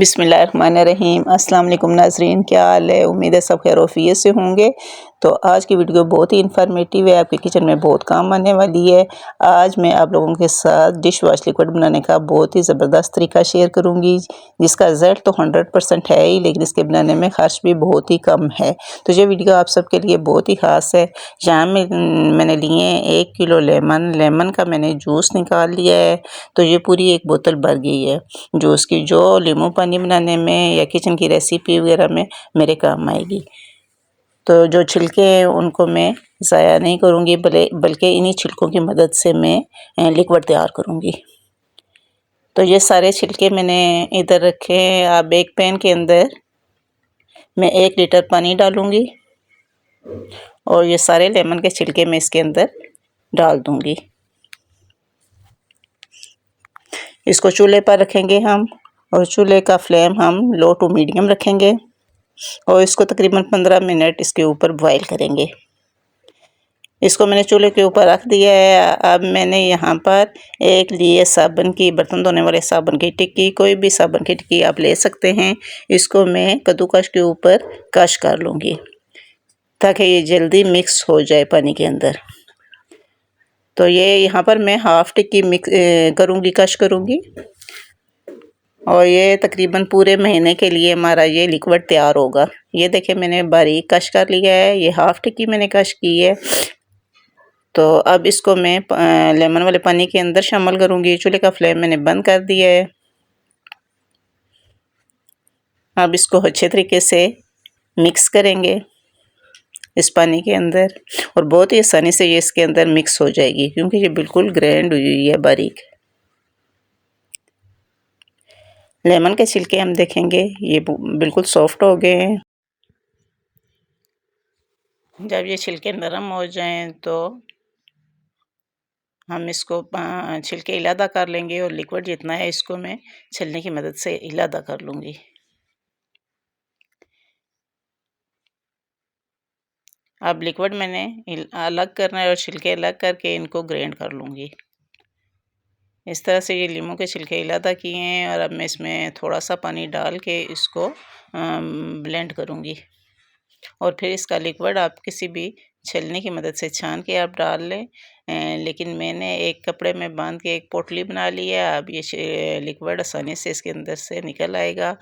बिस्मिल्लाहिर्रहमानिर्रहीम। अस्सलाम वालेकुम नाज़रीन, क्या हाल है? उम्मीद है सब खैर-ओ-आफ़ियत से होंगे। तो आज की वीडियो बहुत ही इन्फॉर्मेटिव है, आपके किचन में बहुत काम आने वाली है। आज मैं आप लोगों के साथ डिश वॉश लिक्विड बनाने का बहुत ही ज़बरदस्त तरीका शेयर करूंगी, जिसका रिज़ल्ट तो 100% है ही, लेकिन इसके बनाने में खर्च भी बहुत ही कम है। तो ये वीडियो आप सबके लिए बहुत ही ख़ास है। यहाँ मैंने लिए 1 किलो लेमन का मैंने जूस निकाल लिया है, तो ये पूरी एक बोतल भर गई है जूस की, जो नींबू पानी बनाने में या किचन की रेसिपी वगैरह में मेरे काम आएगी। तो जो छिलके हैं उनको मैं ज़ाया नहीं करूँगी, बल्कि इन्हीं छिलकों की मदद से मैं लिक्विड तैयार करूँगी। तो ये सारे छिलके मैंने इधर रखे हैं। अब एक पैन के अंदर मैं 1 लीटर पानी डालूँगी और ये सारे लेमन के छिलके मैं इसके अंदर डाल दूँगी। इसको चूल्हे पर रखेंगे हम, और चूल्हे का फ्लेम हम लो टू मीडियम रखेंगे और इसको तकरीबन 15 मिनट इसके ऊपर बॉईल करेंगे। इसको मैंने चूल्हे के ऊपर रख दिया है। अब मैंने यहाँ पर एक लिए साबुन की, बर्तन धोने वाले साबुन की टिक्की, कोई भी साबुन की टिक्की आप ले सकते हैं। इसको मैं कद्दूकस के ऊपर कश कर लूँगी ताकि ये जल्दी मिक्स हो जाए पानी के अंदर। तो ये यहाँ पर मैं हाफ़ टिक्की मिक्स करूँगी, कश करूँगी, और ये तकरीबन पूरे महीने के लिए हमारा ये लिक्विड तैयार होगा। ये देखिए मैंने बारीक कश कर लिया है, ये हाफ़ टिक्की मैंने कश की है। तो अब इसको मैं लेमन वाले पानी के अंदर शामिल करूँगी। चूल्हे का फ्लेम मैंने बंद कर दिया है। अब इसको अच्छे तरीके से मिक्स करेंगे इस पानी के अंदर, और बहुत ही आसानी से ये इसके अंदर मिक्स हो जाएगी, क्योंकि ये बिल्कुल ग्राइंड हुई हुई है बारीक। लेमन के छिलके हम देखेंगे ये बिल्कुल सॉफ्ट हो गए हैं। जब ये छिलके नरम हो जाएं तो हम इसको छिलके इलादा कर लेंगे, और लिक्विड जितना है इसको मैं छलनी की मदद से इलादा कर लूँगी। अब लिक्विड मैंने अलग करना है और छिलके अलग करके इनको ग्राइंड कर लूँगी। इस तरह से ये लीमू के छिलके इलादा किए हैं, और अब मैं इसमें थोड़ा सा पानी डाल के इसको ब्लेंड करूँगी, और फिर इसका लिक्विड आप किसी भी छलनी की मदद से छान के आप डाल लें। लेकिन मैंने एक कपड़े में बांध के एक पोटली बना ली है। अब ये लिक्विड आसानी से इसके अंदर से निकल आएगा।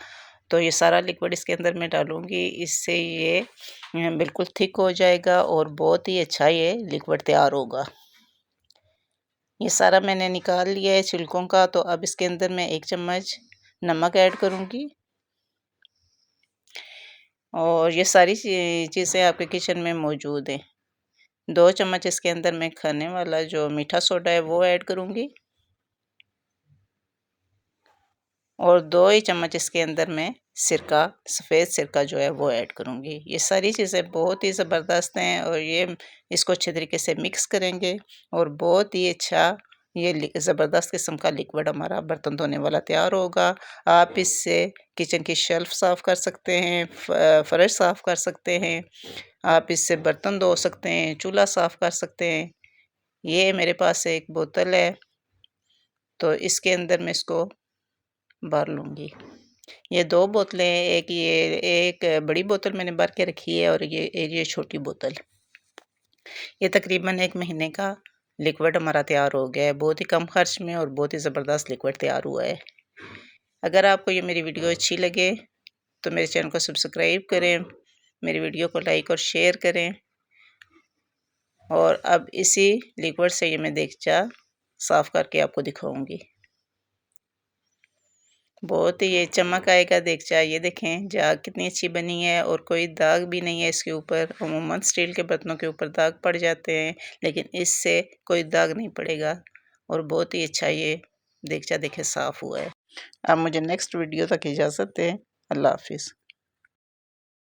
तो ये सारा लिक्विड इसके अंदर मैं डालूँगी, इससे ये बिल्कुल थिक हो जाएगा और बहुत ही अच्छा ये लिक्विड तैयार होगा। ये सारा मैंने निकाल लिया है छिलकों का। तो अब इसके अंदर मैं 1 चम्मच नमक ऐड करूँगी, और ये सारी चीज़ें आपके किचन में मौजूद हैं। 2 चम्मच इसके अंदर मैं खाने वाला जो मीठा सोडा है वो ऐड करूँगी, और 2 ही चम्मच इसके अंदर मैं सिरका, सफ़ेद सिरका जो है वो ऐड करूँगी। ये सारी चीज़ें बहुत ही ज़बरदस्त हैं, और ये इसको अच्छे तरीके से मिक्स करेंगे, और बहुत ही अच्छा ये ज़बरदस्त किस्म का लिक्विड हमारा बर्तन धोने वाला तैयार होगा। आप इससे किचन की शेल्फ़ साफ़ कर सकते हैं, फ़र्श साफ़ कर सकते हैं, आप इससे बर्तन धो सकते हैं, चूल्हा साफ़ कर सकते हैं। ये मेरे पास एक बोतल है, तो इसके अंदर मैं इसको भर लूँगी। ये 2 बोतलें हैं, एक बड़ी बोतल मैंने भर के रखी है, और ये छोटी बोतल। ये तकरीबन 1 महीने का लिक्विड हमारा तैयार हो गया है, बहुत ही कम खर्च में, और बहुत ही ज़बरदस्त लिक्विड तैयार हुआ है। अगर आपको ये मेरी वीडियो अच्छी लगे तो मेरे चैनल को सब्सक्राइब करें, मेरी वीडियो को लाइक और शेयर करें। और अब इसी लिक्विड से ये मैं देगचा साफ़ करके आपको दिखाऊँगी। बहुत ही ये चमक आएगा देगचा। ये देखें जाग कितनी अच्छी बनी है, और कोई दाग भी नहीं है इसके ऊपर। अमूमन स्टील के बर्तनों के ऊपर दाग पड़ जाते हैं, लेकिन इससे कोई दाग नहीं पड़ेगा, और बहुत ही अच्छा ये देगचा देखें साफ़ हुआ है। अब मुझे नेक्स्ट वीडियो तक इजाज़त दें। अल्लाह हाफ़िज़।